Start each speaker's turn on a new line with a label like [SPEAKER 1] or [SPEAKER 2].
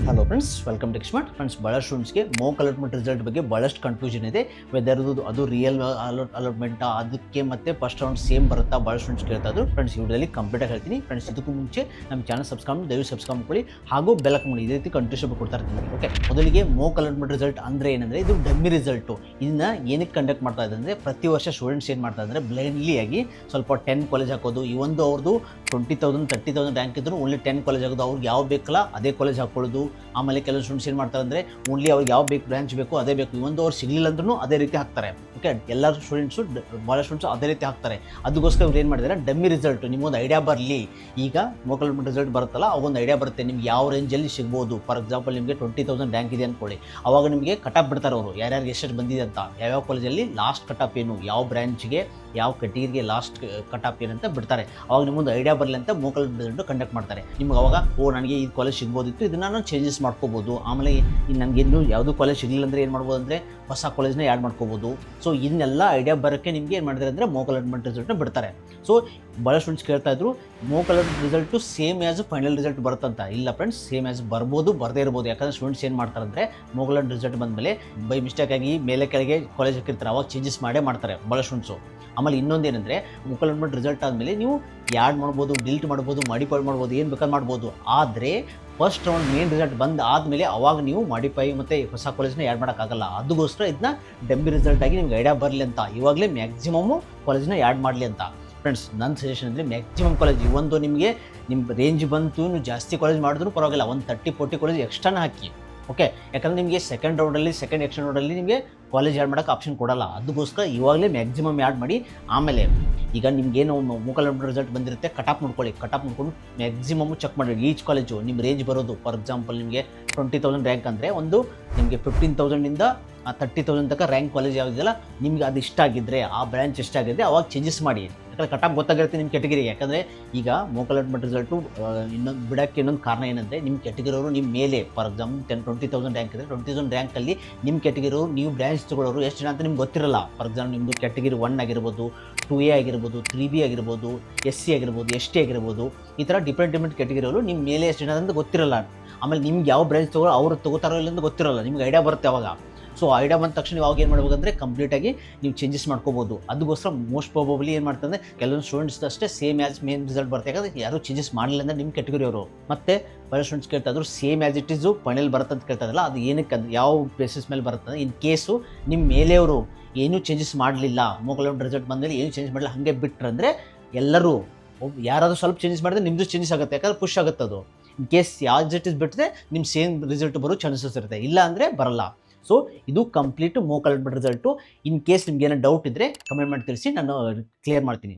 [SPEAKER 1] Hello friends, welcome to Xmart. Friends, ಭಾಳಷ್ಟು ಸ್ಟೂಡೆಂಟ್ಸ್ಗೆ ಮೋಕ್ allotment result ಬಗ್ಗೆ ಭಾಳಷ್ಟು ಕನ್ಫ್ಯೂಷನ್ ಇದೆ. ವೆದರ್ ಅದು ರಿಯಲ್ ಅಲಾಟ್ಮೆಂಟಾ, ಅದಕ್ಕೆ ಮತ್ತೆ ಫಸ್ಟ್ ರೌಂಡ್ ಸೇಮ್ ಬರುತ್ತಾ, ಭಾಳ ಸ್ಟೂಡೆಂಟ್ಸ್ ಕೇಳ್ತಾ ಇದ್ರು. ಫ್ರೆಂಡ್ಸ್, ಈ ವಿಡಿಯೋದಲ್ಲಿ ಕಂಪ್ಲೀಟಾಗಿ ಹೇಳ್ತೀನಿ. ಫ್ರೆಂಡ್ಸ್, ಇದಕ್ಕೂ ಮುಂಚೆ ನಮ್ಮ ಚಾನಲ್ ದಯವಿಟ್ಟು ಸಬ್ಸ್ಕ್ರೈಬ್ ಮಾಡ್ಕೊಳ್ಳಿ, ಹಾಗೂ ಬೆಲ್ ಮಾಡಿ. ಇದೇ ರೀತಿ ಕಂಟ್ಯೂಷನ್ ಕೊಡ್ತಾ ಇರ್ತೀನಿ. ಓಕೆ, ಮೊದಲಿಗೆ ಮೋಕ್ ಅಲಾಟ್ಮೆಂಟ್ ರಿಸಲ್ಟ್ ಅಂದರೆ ಏನಂದರೆ, ಇದು ಡಮ್ಮಿ ರಿಸಲ್ಟು. ಇದನ್ನ ಏನಕ್ಕೆ ಕಂಡಕ್ಟ್ ಮಾಡ್ತಾ ಇದೆ ಅಂದರೆ, ಪ್ರತಿ ವರ್ಷ ಸ್ಟೂಡೆಂಟ್ಸ್ ಏನು ಮಾಡ್ತಾ ಇದ್ದಾರೆ, ಬ್ಲೈಂಡ್ಲಿ ಆಗಿ ಸ್ವಲ್ಪ 10 ಕಾಲೇಜ್ ಹಾಕೋದು. ಈ ಒಂದು ಅವ್ರದ್ದು 20,000 30,000 ರ್ಯಾಂಕ್ ಇದ್ರು ಓನ್ಲಿ 10 ಕಾಲೇಜ್ ಆಗೋದು. ಅವ್ರಿಗೆ ಯಾವ ಬೇಕಲ್ಲ ಅದೇ ಕಾಲೇಜ್ ಹಾಕೊಳ್ಳೋದು. ಆಮೇಲೆ ಕೆಲವು ಸ್ಟೂಡೆಂಟ್ಸ್ ಏನು ಮಾಡ್ತಾರೆ ಅಂದರೆ, ಓನ್ಲಿ ಅವ್ರಿಗೆ ಯಾವ ಬ್ರಾಂಚ್ ಬೇಕು ಅದೇ ಬೇಕು. ಒಂದು ಅವ್ರು ಸಿಗಲಿಲ್ಲ ಅಂದ್ರೂ ಅದೇ ರೀತಿ ಹಾಕ್ತಾರೆ. ಓಕೆ, ಎಲ್ಲ ಸ್ಟೂಡೆಂಟ್ಸು ಭಾಳ ಸ್ಟೂಡೆಂಟ್ಸು ಅದೇ ರೀತಿ ಹಾಕ್ತಾರೆ. ಅದಕ್ಕೋಸ್ಕರ ಇವ್ರು ಏನು ಮಾಡಿದ್ದಾರೆ, ಡಮ್ಮಿ ರಿಸಲ್ಟ್. ನಿಮಗೊಂದು ಐಡಿಯಾ ಬರಲಿ. ಈಗ ಮೋಕ್ ಅಲಾಟ್ಮೆಂಟ್ ರಿಸಲ್ಟ್ ಬರುತ್ತಲ್ಲ, ಅವಾಗೊಂದು ಐಡಿಯಾ ಬರುತ್ತೆ ನಿಮ್ಗೆ ಯಾವ ರೇಂಜಲ್ಲಿ ಸಿಗ್ಬೋದು. ಫಾರ್ ಎಕ್ಸಾಂಪಲ್, ನಿಮಗೆ 20,000 ರ್ಯಾಂಕ್ ಇದೆ ಅಂದ್ಕೊಳ್ಳಿ. ಅವಾಗ ನಿಮಗೆ ಕಟಾಪ್ ಬಿಡ್ತಾರೆ ಅವರು, ಯಾರ್ಯಾರಿಗೆ ಎಷ್ಟು ಬಂದಿದೆ ಅಂತ, ಯಾವ್ಯಾವ ಕಾಲೇಜಲ್ಲಿ ಲಾಸ್ಟ್ ಕಟಾಪ್ ಏನು, ಯಾವ ಬ್ರಾಂಚ್ಗೆ ಯಾವ ಕೆಟಗಿರಿಗೆ ಲಾಸ್ಟ್ ಕಟಾಪ್ ಏನಂತ ಬಿಡ್ತಾರೆ. ಅವಾಗ ನಿಮ್ಮೊಂದು ಐಡಿಯಾ ಬರಲಿ ಅಂತ ಮೋಕ್ ಅಲಾಟ್ಮೆಂಟ್ ರಿಸಲ್ಟ್ ಕಂಡಕ್ಟ್ ಮಾಡ್ತಾರೆ. ನಿಮ್ಗೆ ಅವಾಗ ನನಗೆ ಈ ಕಾಲೇಜ್ ಸಿಗ್ಬೋದಿತ್ತು, ಇದನ್ನು ನಾನು ಚೇಂಜಸ್ ಮಾಡ್ಕೋಬೋದು. ಆಮೇಲೆ ನನಗೆ ಇನ್ನೂ ಯಾವುದೂ ಕಾಲೇಜ್ ಸಿಗಲಿಲ್ಲ ಅಂದರೆ ಏನು ಮಾಡ್ಬೋದು ಅಂದರೆ, ಹೊಸ ಕಾಲೇಜ್ನ ಆ್ಯಡ್ ಮಾಡ್ಕೋಬೋದು. ಸೊ ಇದನ್ನೆಲ್ಲ ಐಡಿಯಾ ಬರೋಕ್ಕೆ ನಿಮಗೆ ಏನು ಮಾಡಿದ್ರೆ ಅಂದರೆ, ಮೋಕ್ ಅಲಾಟ್ಮೆಂಟ್ ರಿಸಲ್ಟ್ನ ಬಿಡ್ತಾರೆ. ಸೊ ಭಾಳ ಸ್ಟೂಡೆಂಟ್ಸ್ ಕೇಳ್ತಾ ಇದ್ರು, mock allotment result same as final result ಬರುತ್ತಂತ. ಇಲ್ಲ ಫ್ರೆಂಡ್ಸ್, ಸೇಮ್ ಆ್ಯಸ್ ಬರ್ಬೋದು, ಬರದೇ ಇರ್ಬೋದು. ಯಾಕಂದರೆ ಸ್ಟೂಡೆಂಟ್ಸ್ ಏನು ಮಾಡ್ತಾರೆ ಅಂದರೆ, ಮೋಕ್ ಅಲಾಟ್ಮೆಂಟ್ ರಿಸಲ್ಟ್ ಬಂದಮೇಲೆ ಬೈ ಮಿಸ್ಟೇಕ್ ಆಗಿ ಮೇಲೆ ಕೆಳಗೆ ಕಾಲೇಜ್ ಹಾಕಿರ್ತಾರೆ, ಅವಾಗ ಚೇಂಜಸ್ ಮಾಡೇ ಮಾಡ್ತಾರೆ ಭಾಳ ಸ್ಟೂಡೆಂಟ್ಸು. ಆಮೇಲೆ ಇನ್ನೊಂದೇನೆಂದರೆ, ಮೋಕ್ ಅಲಾಟ್ಮೆಂಟ್ ರಿಸಲ್ಟ್ ಆದಮೇಲೆ ನೀವು ಆ್ಯಡ್ ಮಾಡ್ಬೋದು, ಡಿಲೀಟ್ ಮಾಡ್ಬೋದು, ಮಾಡಿಫೈ ಮಾಡ್ಬೋದು, ಏನು ಬೇಕಾದ್ರೆ ಮಾಡ್ಬೋದು. ಆದರೆ ಫಸ್ಟ್ ರೌಂಡ್ ಮೇನ್ ರಿಸಲ್ಟ್ ಬಂದು ಆದಮೇಲೆ ಅವಾಗ ನೀವು ಮಾಡಿಫೈ ಮತ್ತು ಹೊಸ ಕಾಲೇಜ್ನ ಆ್ಯಡ್ ಮಾಡೋಕ್ಕಾಗಲ್ಲ. ಅದಕ್ಕೋಸ್ಕರ ಇದನ್ನ ಡಮ್ಮಿ ರಿಸಲ್ಟ್ ಆಗಿ ನಿಮ್ಗೆ ಐಡಿಯಾ ಬರಲಿ ಅಂತ ಇವಾಗಲೇ ಮ್ಯಾಕ್ಸಿಮಮ್ಮು ಕಾಲೇಜ್ನ ಆ್ಯಡ್ ಮಾಡಲಿ ಅಂತ. ಫ್ರೆಂಡ್ಸ್, ನನ್ನ ಸಜೆಷನ್ ಅಂದರೆ, ಮ್ಯಾಕ್ಸಿಮಮ್ ಕಾಲೇಜ್ ಒಂದು ನಿಮಗೆ ನಿಮ್ಮ ರೇಂಜ್ ಬಂತು, ನೀವು ಜಾಸ್ತಿ ಕಾಲೇಜ್ ಮಾಡಿದ್ರೂ ಪರವಾಗಿಲ್ಲ, ಒಂದು 30-40 ಕಾಲೇಜ್ ಎಕ್ಸ್ಟ್ರಾನ ಹಾಕಿ. ಓಕೆ, ಯಾಕಂದರೆ ನಿಮಗೆ ಸೆಕೆಂಡ್ ಎಕ್ಷನ್ ರೌಂಡಲ್ಲಿ ನಿಮಗೆ ಕಾಲೇಜ್ ಆ್ಯಡ್ ಮಾಡೋಕ್ಕೆ ಆಪ್ಷನ್ ಕೊಡಲ್ಲ. ಅದಕ್ಕೋಸ್ಕರ ಇವಾಗಲೇ ಮ್ಯಾಕ್ಸಿಮಮ್ ಆ್ಯಡ್ ಮಾಡಿ. ಆಮೇಲೆ ಈಗ ನಿಮಗೇನು ಮೋಕ್ ಅಲಾಟ್ಮೆಂಟ್ ರಿಸಲ್ಟ್ ಬಂದಿರುತ್ತೆ, ಕಟಾಪ್ ನೋಡ್ಕೊಳ್ಳಿ. ಕಟಾಪ್ ನೋಡ್ಕೊಂಡು ಮ್ಯಾಕ್ಸಿಮಮ್ ಚೆಕ್ ಮಾಡಿ ಈಚ್ ಕಾಲೇಜು ನಿಮ್ಮ ರೇಂಜ್ ಬರೋದು. ಫಾರ್ ಎಕ್ಸಾಂಪಲ್, ನಿಮಗೆ 20,000 ರ್ಯಾಂಕ್ ಅಂದರೆ ಒಂದು ನಿಮಗೆ 15,000ಇಂದ 30,000 ತನಕ ರ್ಯಾಂಕ್ ಕಾಲೇಜ್ ಯಾವುದಿಲ್ಲ, ನಿಮ್ಗೆ ಅದು ಇಷ್ಟ ಆಗಿದ್ದರೆ, ಆ ಬ್ರಾಂಚ್ ಇಷ್ಟ ಆಗಿದ್ದರೆ ಅವಾಗ ಚೇಂಜಸ್ ಮಾಡಿ. ಯಾಕಂದರೆ ಕಟಾಪ್ ಗೊತ್ತಾಗಿರುತ್ತೆ ನಿಮ್ಮ ಕೆಟಗಿರಿ. ಯಾಕಂದರೆ ಈಗ ಮೋಕ್ ಅಲಾಟ್ಮೆಂಟ್ ರಿಸಲ್ಟು ಬಿಡೋಕ್ಕೆ ಇನ್ನೊಂದು ಕಾರಣ ಏನಂದರೆ, ನಿಮ್ಮ ಕೆಟಗಿರಿಯವರು ನಿಮ್ಮ ಮೇಲೆ, ಫಾರ್ ಎಕ್ಸಾಂಪಲ್ 20,000 ರ್ಯಾಂಕ್ ಇದ್ದರೆ 20,000 ರ್ಯಾಂಕಲ್ಲಿ ನಿಮ್ಮ ಕೆಟಗಿರಿಯವರು ನೀವು ಬ್ರಾಂಚ್ ತೊಗೊಳ್ಳೋರು ಎಷ್ಟು ಜನ ಅಂತ ನಿಮ್ಗೆ ಗೊತ್ತಿರಲ್ಲ. ಫಾರ್ ಎಕ್ಸಾಂಪಲ್, ನಿಮ್ಮದು ಕೆಟಗಿರಿ 1 ಆಗಿರ್ಬೋದು, 2A ಆಗಿರ್ಬೋದು, 3B ಆಗಿರ್ಬೋದು, SC ಆಗಿರ್ಬೋದು, ST ಆಗಿರ್ಬೋದು. ಈ ಥರ ಡಿಫ್ರೆಂಟ್ ಕೆಟಗಿರಿಯವರು ನಿಮ್ಮ ಮೇಲೆ ಎಷ್ಟು ಜನ ಅಂತ ಗೊತ್ತಿರಲ್ಲ. ಆಮೇಲೆ ನಿಮ್ಗೆ ಯಾವ ಬ್ರಾಂಚ್ ತೊಗೊಳ್ಳೋ ಅವ್ರು ತೊಗೋತಾರೋ ಇಲ್ಲ ಅಂತ ಗೊತ್ತಿರಲ್ಲ. ನಿಮ್ಗೆ ಐಡಿಯಾ ಬರುತ್ತೆ ಅವಾಗ. ಸೊ ಐಡಿಯಾ ಬಂದ ತಕ್ಷಣ ಅವಾಗ ಏನು ಮಾಡ್ಬೇಕಂದ್ರೆ, ಕಂಪ್ಲೀಟಾಗಿ ನೀವು ಚೇಂಜಸ್ ಮಾಡ್ಕೋಬೋದು. ಅದಕ್ಕೋಸ್ಕರ ಮೋಸ್ಟ್ ಪ್ರಾಬಬ್ಲಿ ಏನು ಮಾಡ್ತಂದರೆ, ಕೆಲವೊಂದು ಸ್ಟೂಡೆಂಟ್ಸ್ ಅಷ್ಟೇ ಸೇಮ್ ಆ್ಯಸ್ ಮೇನ್ ರಿಸಲ್ಟ್ ಬರುತ್ತೆ. ಯಾಕಂದರೆ ಯಾರೂ ಚೇಂಜಸ್ ಮಾಡಲಿಲ್ಲ ಅಂದರೆ ನಿಮ್ಮ ಕೆಟಗರಿಯವರು. ಮತ್ತು ಭಾಳ ಸ್ಟೂಡೆಂಟ್ಸ್ ಕೇಳ್ತಾ ಇದ್ರು, same as it Yesu final ಬರುತ್ತೆ ಅಂತ ಕೇಳ್ತಾರಲ್ಲ, ಅದು ಏನಕ್ಕೆ, ಅದು ಯಾವ ಬೇಸಿಸ್ ಮೇಲೆ ಬರುತ್ತೆ ಅಂದರೆ, ಇನ್ ಕೇಸು ನಿಮ್ಮ ಮೇಲೆಯವರು ಏನೂ ಚೇಂಜಸ್ ಮಾಡಲಿಲ್ಲ, ಮೋಕ್ ಅಲಾಟ್ಮೆಂಟ್ ರಿಸಲ್ಟ್ ಬಂದಮೇಲೆ ಏನೂ ಚೇಂಜ್ ಮಾಡಲಿಲ್ಲ, ಹಾಗೆ ಬಿಟ್ಟರೆ ಎಲ್ಲರೂ ಯಾರಾದರೂ ಸ್ವಲ್ಪ ಚೇಂಜಸ್ ಮಾಡಿದ್ರೆ ನಿಮ್ಮದು ಚೇಂಜಸ್ ಆಗುತ್ತೆ. ಯಾಕಂದರೆ ಪುಷ್ ಆಗುತ್ತೆ ಅದು. ಇನ್ ಕೇಸ್ ಯಾವ್ದು ಇಟ್ ಇಸ್ ಬಿಟ್ಟರೆ ನಿಮ್ಮ ಸೇಮ್ ರಿಸಲ್ಟ್ ಬರೋ ಚಾನ್ಸಸ್ ಇರುತ್ತೆ, ಇಲ್ಲ ಅಂದರೆ ಬರಲ್ಲ. ಸೊ ಇದು complete mock allotment result. In case ನಿಮ್ಗೆ ಏನೋ ಡೌಟ್ ಇದ್ದರೆ ಕಮೆಂಟ್ ಮಾಡಿ ತಿಳಿಸಿ, ನಾನು ಕ್ಲಿಯರ್ ಮಾಡ್ತೀನಿ.